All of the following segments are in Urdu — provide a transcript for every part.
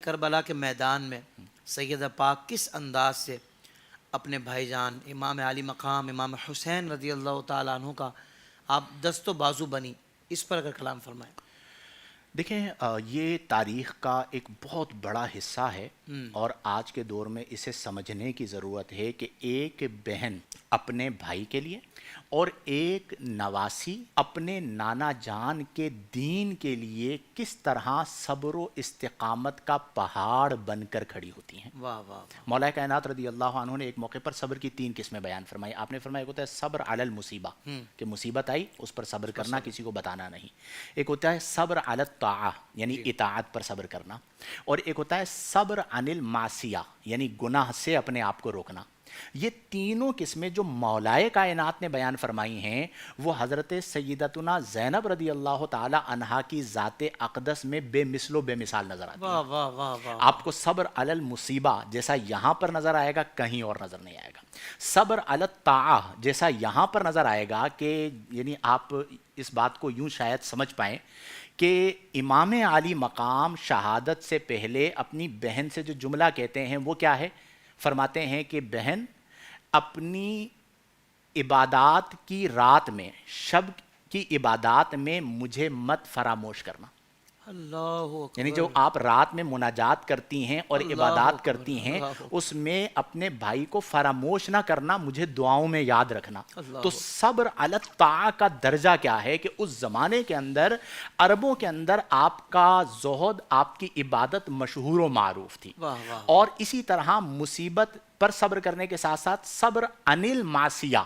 کربلا کے میدان میں سیدہ پاک کس انداز سے اپنے بھائی جان امام علی مقام امام حسین رضی اللہ تعالیٰ عنہ کا آپ دست و بازو بنی، اس پر اگر کلام فرمائیں۔ دیکھیں یہ تاریخ کا ایک بہت بڑا حصہ ہے اور آج کے دور میں اسے سمجھنے کی ضرورت ہے کہ ایک بہن اپنے بھائی کے لیے اور ایک نواسی اپنے نانا جان کے دین کے لیے کس طرح صبر و استقامت کا پہاڑ بن کر کھڑی ہوتی ہیں۔ واہ واہ واہ۔ مولا کائنات رضی اللہ عنہ نے ایک موقع پر صبر کی 3 قسمیں بیان فرمائی۔ آپ نے فرمایا ایک ہوتا ہے صبر علی المصیبہ، کہ مصیبت آئی اس پر صبر کرنا، کسی کو بتانا نہیں۔ ایک ہوتا ہے صبر علی الطاعہ، یعنی اطاعت پر صبر کرنا، اور ایک ہوتا ہے صبر عن المعصیہ، یعنی گناہ سے اپنے آپ کو روکنا۔ یہ تینوں قسمیں جو مولائے کائنات نے بیان فرمائی ہیں وہ حضرت سیدتنا زینب رضی اللہ تعالی عنہا کی ذات اقدس میں بے مثل و بے مثال نظر آتی ہیں۔ واہ واہ واہ واہ۔ آپ کو صبر علی المصیبہ جیسا یہاں پر نظر آئے گا کہیں اور نظر نہیں آئے گا۔ صبر علی الطاعہ جیسا یہاں پر نظر آئے گا کہ یعنی آپ اس بات کو یوں شاید سمجھ پائیں کہ امام علی مقام شہادت سے پہلے اپنی بہن سے جو جملہ کہتے ہیں وہ کیا ہے؟ فرماتے ہیں کہ بہن اپنی عبادات کی رات میں، شب کی عبادات میں مجھے مت فراموش کرنا۔ اللہ اکبر۔ یعنی جو آپ رات میں مناجات کرتی ہیں اور عبادات کرتی ہیں اس میں اپنے بھائی کو فراموش نہ کرنا، مجھے دعاؤں میں یاد رکھنا۔ تو صبر علی الطاعہ کا درجہ کیا ہے کہ اس زمانے کے اندر عربوں کے اندر آپ کا زہد، آپ کی عبادت مشہور و معروف تھی، اور اسی طرح مصیبت پر صبر کرنے کے ساتھ ساتھ صبر عن المعصیہ،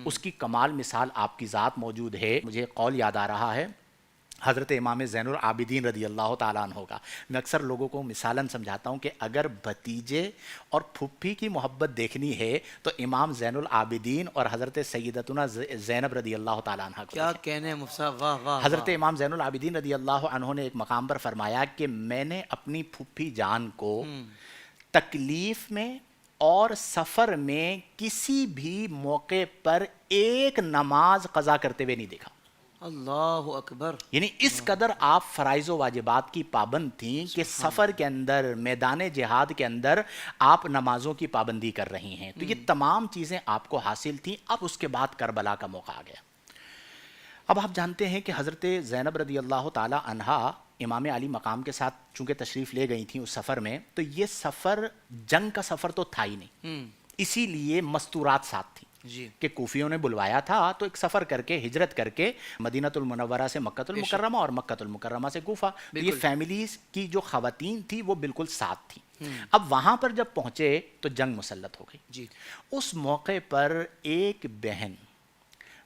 اس کی کمال مثال آپ کی ذات موجود ہے۔ مجھے قول یاد آ رہا ہے حضرت امام زین العابدین رضی اللہ تعالیٰ عنہ کا۔ میں اکثر لوگوں کو مثالاً سمجھاتا ہوں کہ اگر بھتیجے اور پھپھی کی محبت دیکھنی ہے تو امام زین العابدین اور حضرت سیدتنا زینب رضی اللہ تعالیٰ عنہ کو کیا کہنے مفصل، واہ واہ۔ حضرت امام زین العابدین رضی اللہ عنہ نے ایک مقام پر فرمایا کہ میں نے اپنی پھپھی جان کو تکلیف میں اور سفر میں کسی بھی موقع پر ایک نماز قضا کرتے ہوئے نہیں دیکھا۔ اللہ اکبر۔ یعنی اس قدر آپ فرائض و واجبات کی پابند تھیں کہ سفر کے اندر، میدان جہاد کے اندر آپ نمازوں کی پابندی کر رہی ہیں۔ تو یہ تمام چیزیں آپ کو حاصل تھیں۔ اب اس کے بعد کربلا کا موقع آ گیا۔ اب آپ جانتے ہیں کہ حضرت زینب رضی اللہ تعالی عنہا امام علی مقام کے ساتھ چونکہ تشریف لے گئی تھیں اس سفر میں، تو یہ سفر جنگ کا سفر تو تھا ہی نہیں، اسی لیے مستورات ساتھ تھیں کہ کوفیوں نے بلوایا تھا تو ایک سفر کر کے، ہجرت کر کے مدینہ المنورہ سے مکہ المکرمہ اور مکہ المکرمہ سے کوفہ، یہ فیملیز کی جو خواتین تھی وہ بالکل ساتھ تھیں۔ اب وہاں پر جب پہنچے تو جنگ مسلط ہو گئی۔ اس موقع پر ایک بہن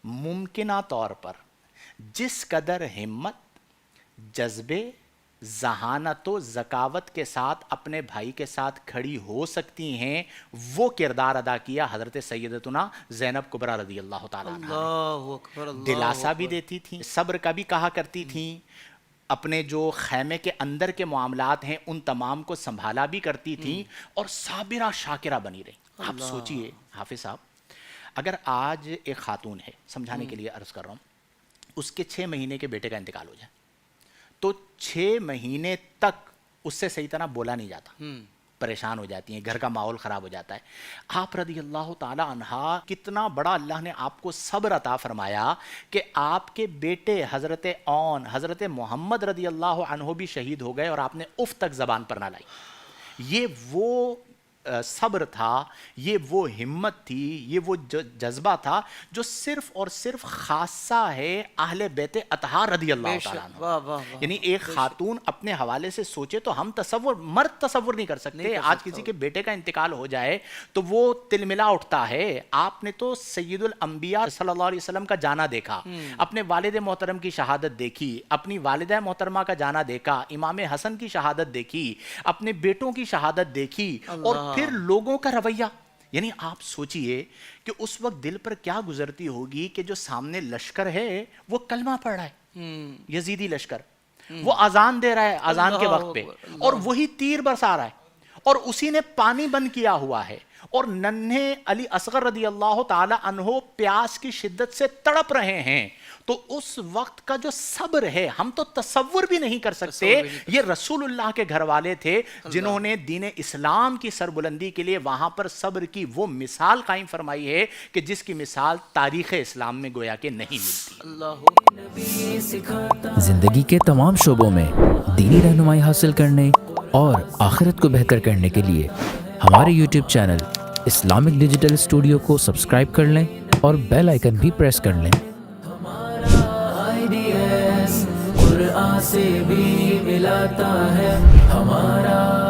ممکنہ طور پر جس قدر ہمت، جذبے، ذہانت و ذکاوت کے ساتھ اپنے بھائی کے ساتھ کھڑی ہو سکتی ہیں وہ کردار ادا کیا حضرت سیدتنا زینب کبریٰ رضی اللہ تعالیٰ عنہ نے۔ دلاسا بھی دیتی تھیں، صبر کا بھی کہا کرتی تھیں، اپنے جو خیمے کے اندر کے معاملات ہیں ان تمام کو سنبھالا بھی کرتی تھیں، اور صابرہ شاکرہ بنی رہی۔ آپ سوچئے حافظ صاحب، اگر آج ایک خاتون ہے، سمجھانے کے لیے عرض کر رہا ہوں، اس کے 6 مہینے کے بیٹے کا انتقال ہو جائے تو 6 مہینے تک اس سے صحیح طرح بولا نہیں جاتا، پریشان ہو جاتی ہیں، گھر کا ماحول خراب ہو جاتا ہے۔ آپ رضی اللہ تعالی عنہ کتنا بڑا اللہ نے آپ کو صبر عطا فرمایا کہ آپ کے بیٹے حضرت اون، حضرت محمد رضی اللہ عنہ بھی شہید ہو گئے اور آپ نے اف تک زبان پر نہ لائی۔ یہ وہ صبر تھا، یہ وہ ہمت تھی، یہ وہ جذبہ تھا جو صرف اور صرف خاصہ ہے اہل بیت اطہار رضی اللہ تعالیٰ عنہ۔ یعنی ایک خاتون اپنے حوالے سے سوچے تو ہم مرد تصور نہیں کر سکتے۔ آج کسی کے بیٹے کا انتقال ہو جائے تو وہ تلملا اٹھتا ہے۔ آپ نے تو سید الانبیاء صلی اللہ علیہ وسلم کا جانا دیکھا، اپنے والد محترم کی شہادت دیکھی، اپنی والدہ محترمہ کا جانا دیکھا، امام حسن کی شہادت دیکھی، اپنے بیٹوں کی شہادت دیکھی، اور پھر لوگوں کا رویہ۔ یعنی آپ سوچئے کہ اس وقت دل پر کیا گزرتی ہوگی کہ جو سامنے لشکر ہے وہ کلمہ پڑھ رہا ہے، یزیدی لشکر، وہ اذان دے رہا ہے اذان کے وقت پہ، اور وہی تیر برسا رہا ہے، اور اسی نے پانی بند کیا ہوا ہے، اور ننھے علی اصغر رضی اللہ تعالی عنہ پیاس کی شدت سے تڑپ رہے ہیں، تو اس وقت کا جو صبر ہے ہم تو تصور بھی نہیں کر سکتے۔ یہ رسول اللہ کے گھر والے تھے جنہوں نے دین اسلام کی سربلندی کے لیے وہاں پر صبر کی وہ مثال قائم فرمائی ہے کہ جس کی مثال تاریخ اسلام میں گویا کہ نہیں ملتی۔ زندگی کے تمام شعبوں میں دینی رہنمائی حاصل کرنے اور آخرت کو بہتر کرنے کے لیے ہمارے YouTube channel Islamic digital studio کو سبسکرائب کر لیں اور بیل آئیکن بھی پریس کر لیں۔ قرآن سے بھی ملاتا ہے ہمارا